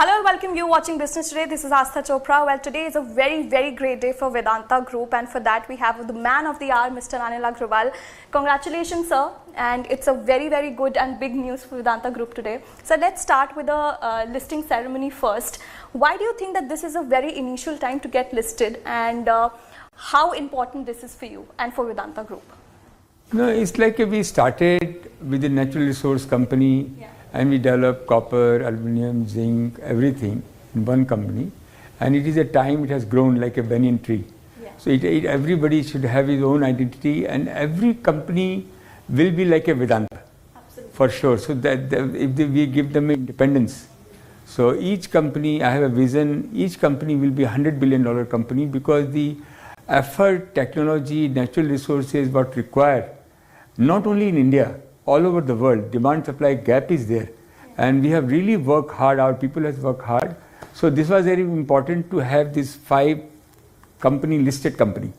Hello and welcome you watching Business Today. This is Astha Chopra. Well, today is a very great day for Vedanta Group, and for that we have the man of the hour, Mr. Anil Agarwal. Congratulations, sir, and it's a very good and big news for Vedanta Group today. So let's start with the listing ceremony first. Why do you think that this is a very initial time to get listed, and how important this is for you and for Vedanta Group? No, it's like we started with a natural resource company. Yeah. And we develop copper, aluminum, zinc, everything in one company. And it is a time it has grown like a banyan tree. Yeah. So everybody should have his own identity, and every company will be like a Vedanta. Absolutely. For sure. So that we give them independence. So each company, I have a vision, each company will be $100 billion company, because the effort, technology, natural resources, what required, not only in India, all over the world, demand-supply gap is there, and we have really worked hard. Our people have worked hard. So this was very important to have this 5 company listed company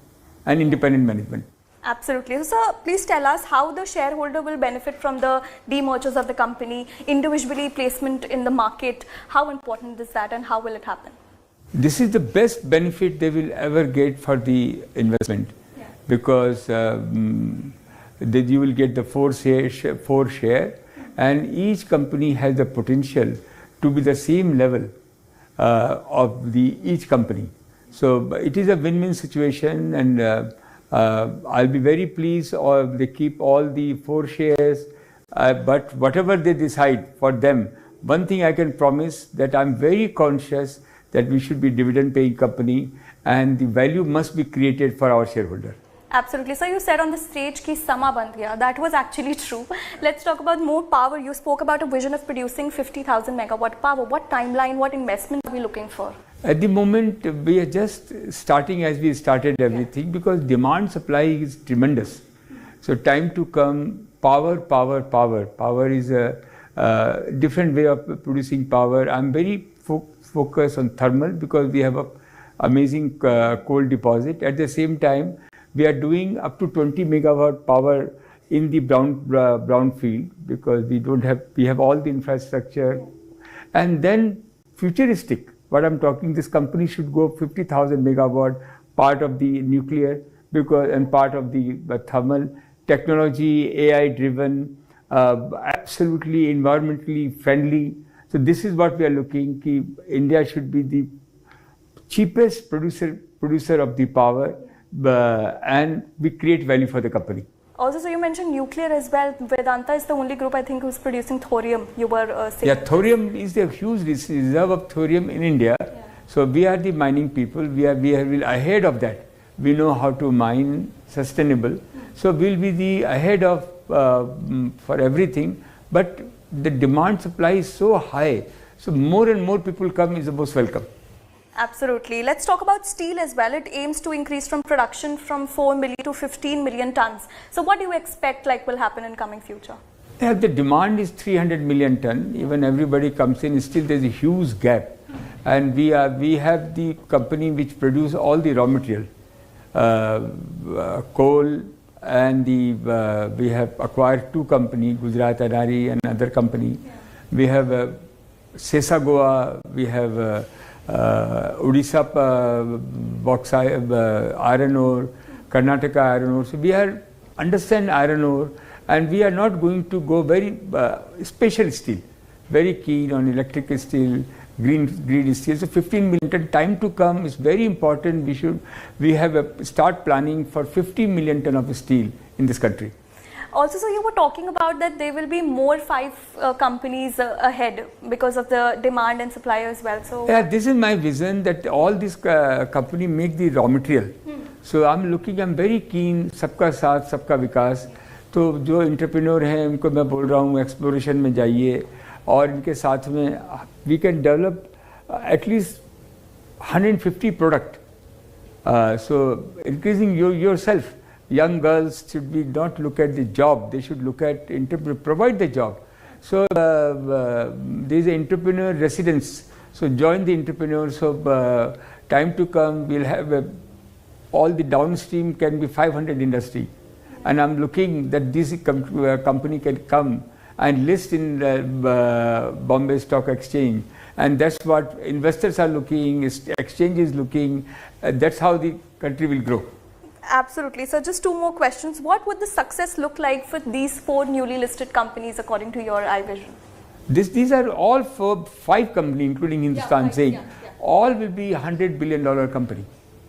and independent management. Absolutely. So, sir, please tell us how the shareholder will benefit from the demergers of the company, individually placement in the market. How important is that, and how will it happen? This is the best benefit they will ever get for the investment, yeah. Because that you will get the 4 share, and each company has the potential to be the same level of each company. So it is a win-win situation, and I'll be very pleased or they keep all the 4 shares, but whatever they decide for them, one thing I can promise, that I'm very conscious that we should be dividend paying company, and the value must be created for our shareholder. Absolutely. So you said on the stage ki sama band gaya. That was actually true. Let's talk about more power. You spoke about a vision of producing 50,000 megawatt power. What timeline, what investment are we looking for? At the moment, we are just starting as we started everything, yeah. Because demand supply is tremendous. So time to come, power is a different way of producing power. I'm very focused on thermal, because we have a amazing coal deposit. At the same time, we are doing up to 20 megawatt power in the brown field, because we have all the infrastructure. And then futuristic, what I'm talking, this company should go 50,000 megawatt, part of the nuclear, and part of the thermal technology, AI driven, absolutely environmentally friendly. So this is what we are looking, ki India should be the cheapest producer of the power. And we create value for the company. Also, so you mentioned nuclear as well. Vedanta is the only group, I think, who's producing thorium. You were saying. Yeah, thorium is a huge reserve of thorium in India. Yeah. So we are the mining people. We are ahead of that. We know how to mine sustainable. So we'll be the ahead of for everything. But the demand supply is so high. So more and more people come is the most welcome. Absolutely. Let's talk about steel as well. It aims to increase from production from 4 million to 15 million tons. So what do you expect will happen in coming future? Yeah, the demand is 300 million ton. Even everybody comes in, still there's a huge gap. And we have the company which produce all the raw material, coal, and we have acquired 2 companies, Gujarat Anari and another company. Yeah. We have Sesa Goa, we have Odisha bauxite, iron ore, Karnataka iron ore. So we understand iron ore, and we are not going to go very special steel. Very keen on electrical steel, green steel. So 15 million time to come is very important. We have start planning for 50 million ton of steel in this country. Also, so you were talking about that there will be more 5 companies ahead because of the demand and supply as well. So yeah, this is my vision, that all these company make the raw material. So I'm very keen, सबका साथ सबका विकास. तो जो entrepreneur हैं उनको मैं बोल रहा हूँ exploration में जाइए, और इनके साथ में we can develop at least 150 product. So increasing yourself. Young girls should not look at the job, they should look at provide the job. So there is an entrepreneur residence. So join the entrepreneurs. So time to come, we'll have all the downstream can be 500 industry. And I'm looking that this company can come and list in the Bombay Stock Exchange, And that's what investors are looking, exchange is looking. That's how the country will grow. Absolutely. So just two more questions. What would the success look like for these 4 newly listed companies according to your eye vision? These are all 5 companies, including Hindustan Zinc. All will be $100 billion company.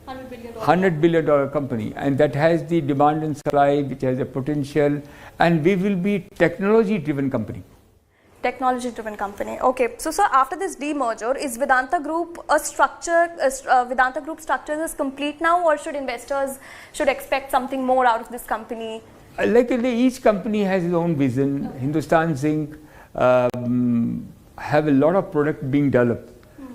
$100 billion company, and that has the demand and supply, which has a potential, and we will be technology-driven company. Technology-driven company. Okay. So, sir, after this demerger, is Vedanta Group a structure? Vedanta Group structure is complete now, or should investors expect something more out of this company? Each company has its own vision. Hindustan Zinc have a lot of product being developed.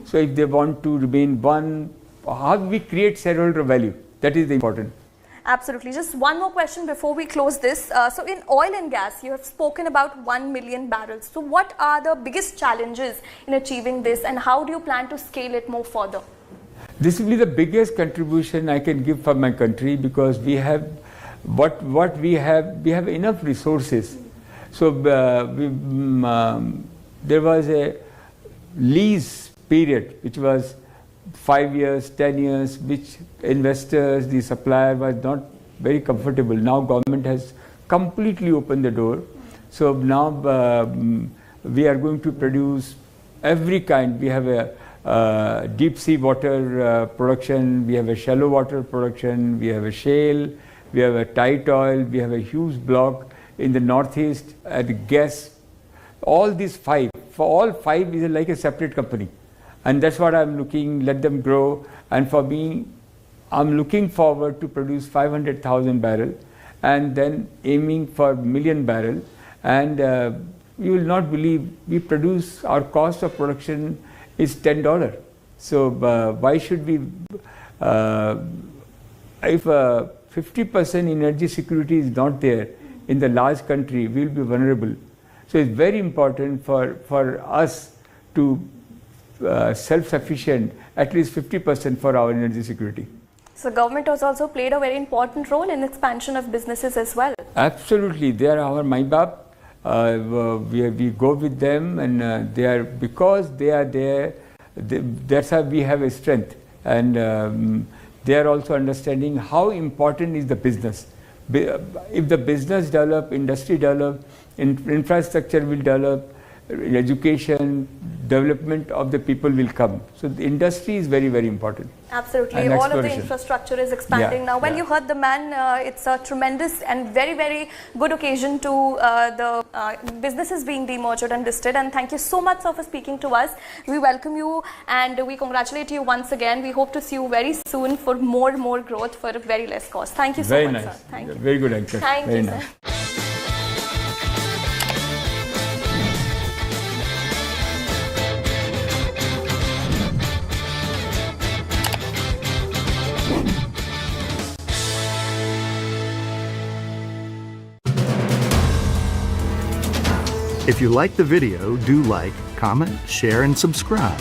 So, if they want to remain one, how we create shareholder value, that is the important. Absolutely. Just one more question before we close this. So in oil and gas, you have spoken about 1 million barrels. So what are the biggest challenges in achieving this, and how do you plan to scale it more further? This will be the biggest contribution I can give for my country, because we have what we have enough resources. So there was a lease period which was 5 years, 10 years, which investors, the supplier was not very comfortable. Now government has completely opened the door. So now we are going to produce every kind. We have a deep sea water production, we have a shallow water production, we have a shale, we have a tight oil, we have a huge block in the northeast at gas. All these 5, for all 5 is like a separate company. And that's what I'm looking, let them grow. And for me, I'm looking forward to produce 500,000 barrel and then aiming for million barrel. And you will not believe, we produce, our cost of production is $10. So why should we, if 50% energy security is not there in the large country, we will be vulnerable. So it's very important for us to self-sufficient, at least 50% for our energy security. So government has also played a very important role in expansion of businesses as well. Absolutely, they are our Maibab. We go with them, and because they are there, that's how we have a strength. And they are also understanding how important is the business. If the business develop, industry develop, infrastructure will develop, education, development of the people will come. So the industry is very, very important. Absolutely. All of the infrastructure is expanding now. Well, you heard the man. It's a tremendous and very, very good occasion to the businesses being demerged and listed. And thank you so much, sir, for speaking to us. We welcome you and we congratulate you once again. We hope to see you very soon for more growth for a very less cost. Thank you so much, sir. Thank you. Very good anchor. Thank you, sir. If you like the video, do like, comment, share, and subscribe.